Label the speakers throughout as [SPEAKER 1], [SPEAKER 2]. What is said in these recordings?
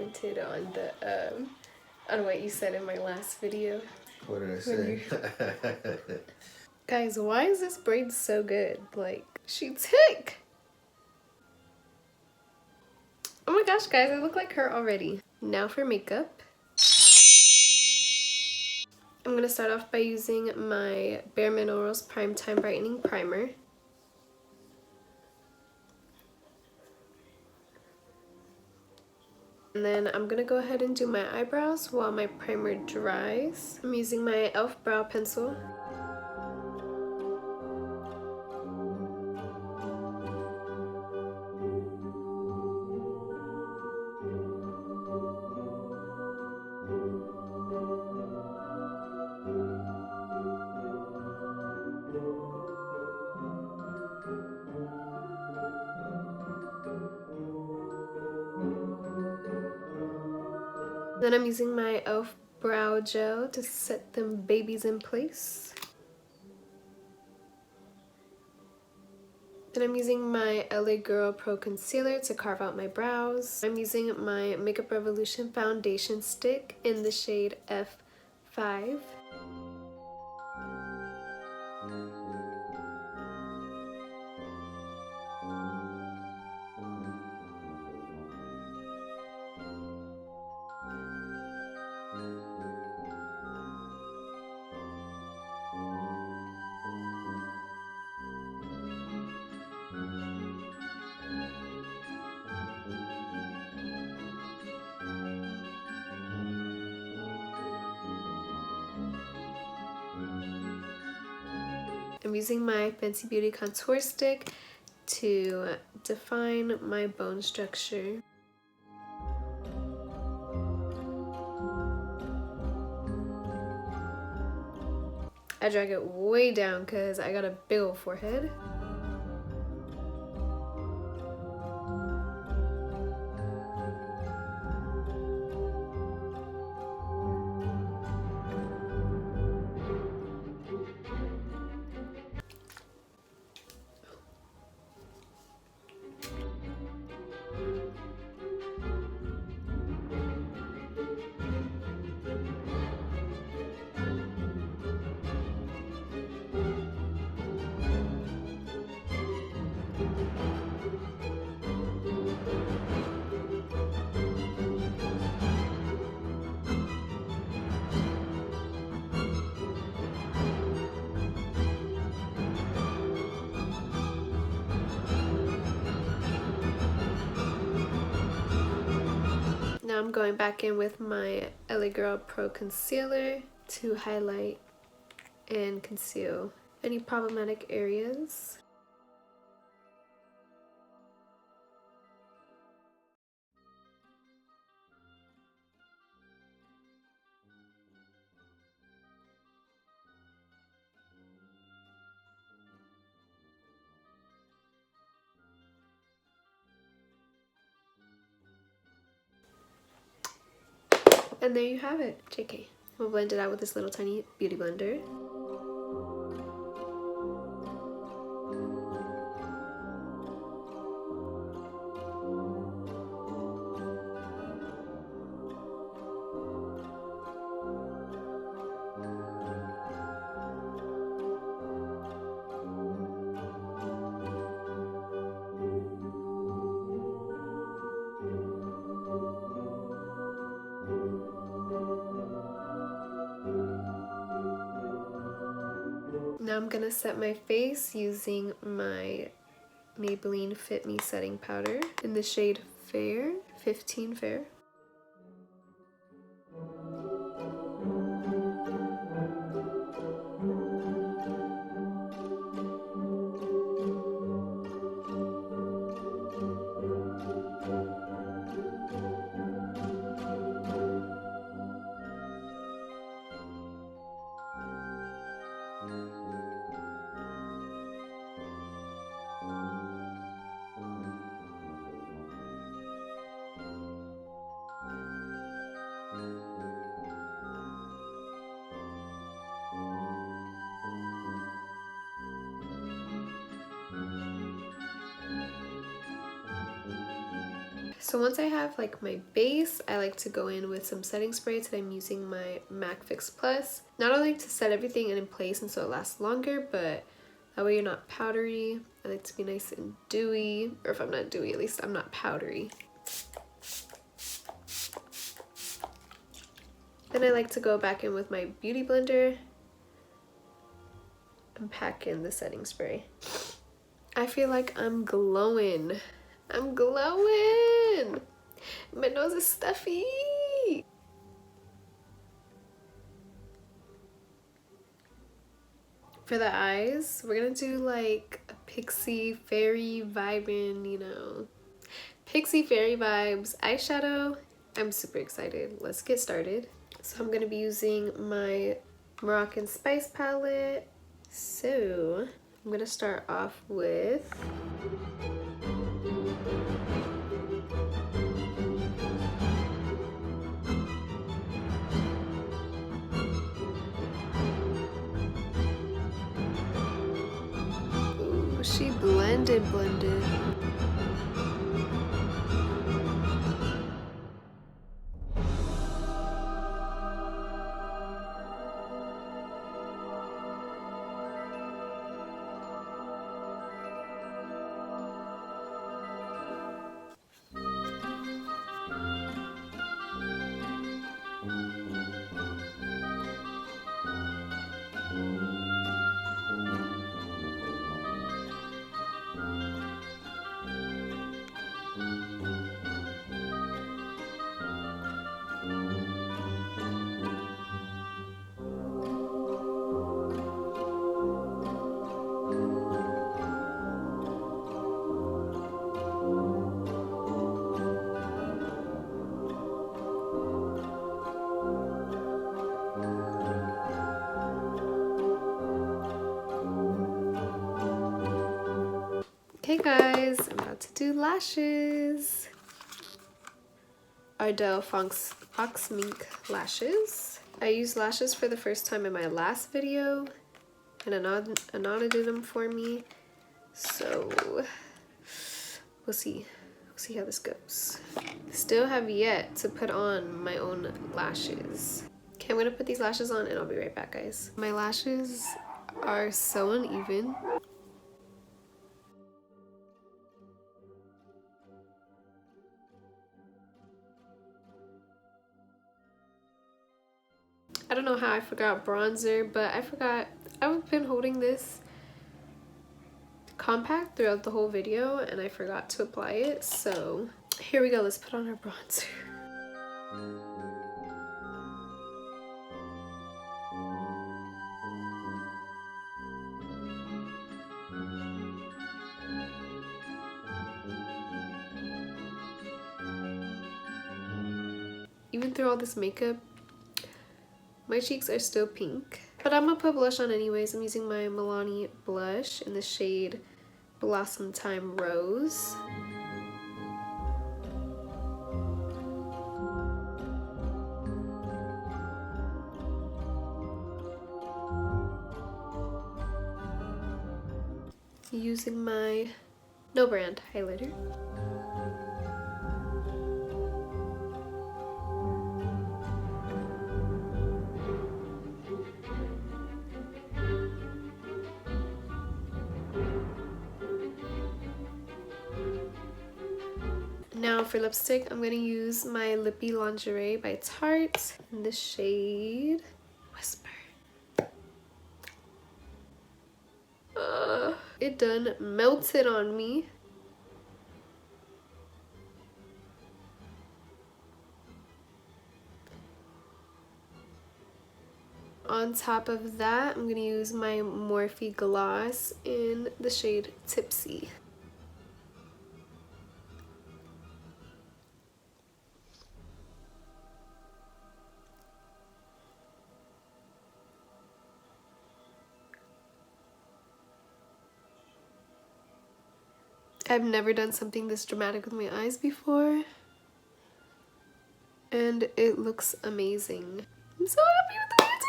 [SPEAKER 1] commented on the on what you said in my last video.
[SPEAKER 2] What did I say?
[SPEAKER 1] Guys, why is this braid so good? Like, she tick! Oh my gosh, guys, I look like her already. Now for makeup. I'm gonna start off by using my Bare Minerals Primetime Brightening Primer. And then I'm gonna go ahead and do my eyebrows while my primer dries. I'm using my e.l.f. brow pencil. Then I'm using my e.l.f. brow gel to set them babies in place. Then I'm using my LA Girl Pro Concealer to carve out my brows. I'm using my Makeup Revolution foundation stick in the shade F5. I'm using my Fenty Beauty contour stick to define my bone structure. I drag it way down because I got a big old forehead. Now I'm going back in with my LA Girl Pro Concealer to highlight and conceal any problematic areas. And there you have it, JK. We'll blend it out with this little tiny beauty blender. Now I'm gonna set my face using my Maybelline Fit Me setting powder in the shade Fair, 15 Fair. So once I have like my base, I like to go in with some setting spray. Today I'm using my MAC Fix Plus. Not only to set everything in place and so it lasts longer, but that way you're not powdery. I like to be nice and dewy, or if I'm not dewy, at least I'm not powdery. Then I like to go back in with my beauty blender and pack in the setting spray. I feel like I'm glowing. I'm glowing! My nose is stuffy! For the eyes, we're gonna do like a pixie fairy vibing, you know, pixie fairy vibes eyeshadow. I'm super excited. Let's get started. So I'm gonna be using my Moroccan Spice palette. So I'm gonna start off with she blended. Okay guys, I'm about to do lashes. Ardell Fox Mink lashes. I used lashes for the first time in my last video, and Anana did them for me. So we'll see how this goes. Still have yet to put on my own lashes. Okay, I'm gonna put these lashes on and I'll be right back, guys. My lashes are so uneven. I don't know how I forgot bronzer, but I've been holding this compact throughout the whole video and I forgot to apply it. So here we go, let's put on our bronzer. Even through all this makeup, my cheeks are still pink. But I'm gonna put blush on anyways. I'm using my Milani blush in the shade Blossom Time Rose. Using my No Brand highlighter. Now for lipstick, I'm gonna use my Lippy Lingerie by Tarte in the shade Whisper. It done melted on me. On top of that, I'm gonna use my Morphe gloss in the shade Tipsy. I've never done something this dramatic with my eyes before, and it looks amazing. I'm so happy with the way it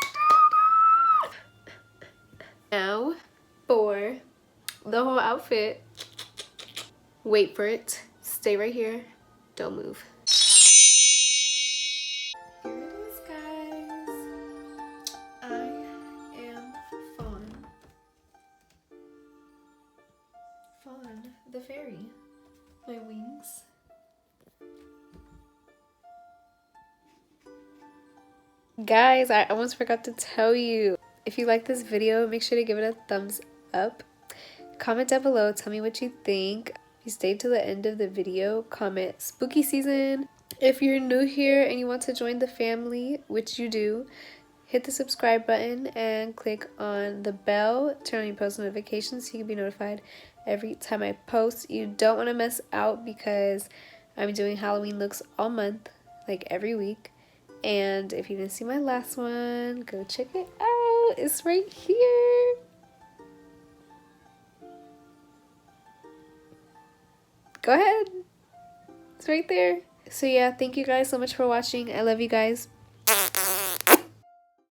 [SPEAKER 1] turned out. Now for the whole outfit. Wait for it. Stay right here. Don't move. Here it is, guys. I am Fawn. Fawn the Fairy. My wings. Guys, I almost forgot to tell you. If you like this video, make sure to give it a thumbs up. Comment down below, tell me what you think. If you stayed to the end of the video, comment spooky season. If you're new here and you want to join the family, which you do, hit the subscribe button and click on the bell, turn on your post notifications so you can be notified every time I post. You don't want to miss out because I'm doing Halloween looks all month, like every week. And if you didn't see my last one, go check it out. It's right here. Go ahead. It's right there. So yeah, thank you guys so much for watching. I love you guys.